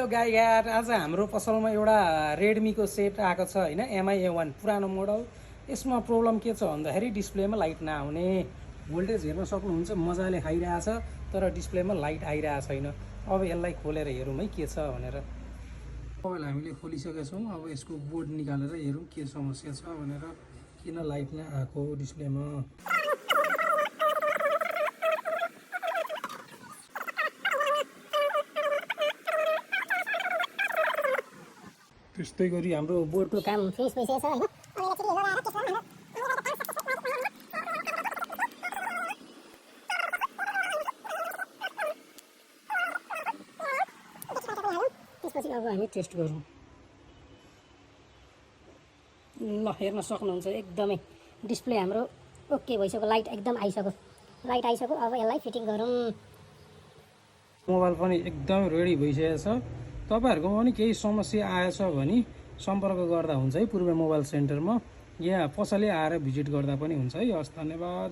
गाई यार आज हाम्रो पसलमा एउटा रेडमीको सेट आएको छ होइन MI A1 पुरानो मोडल। यसमा प्रब्लम के छ भन्दाखेरि डिस्प्लेमा लाइट नआउने। भोल्टेज हेर्न सक्नुहुन्छ मजाले खाइरहेछ तर डिस्प्लेमा लाइट आइरहेको छैन। अब यसलाई खोलेर हेरौँ है के छ भनेर। मोबाइल हामीले खोलिसकेका छौँ। अब यसको बोर्ड निकालेर हेरौँ के समस्या छ भनेर, किन लाइट नआएको डिस्प्लेमा। त्यस्तै गरी हाम्रो बोर्डको काम फिनिस भइसकेको छ हैन। त्यसपछि अब हामी टेस्ट गरौँ। ल हेर्न सक्नुहुन्छ एकदमै डिस्प्ले हाम्रो ओके भइसक्यो, लाइट एकदम आइसक्यो। अब यसलाई फिटिङ गरौँ। मोबाइल पनि एकदम रेडी भइसकेको छ। तपाईहरुकोमा पनि केही समस्या आएछ भने सम्पर्क गर्दा हुन्छ है पूर्व मोबाइल सेन्टरमा, यहाँ पसलै आएर भिजिट गर्दा पनि हुन्छ है। हस्, धन्यवाद।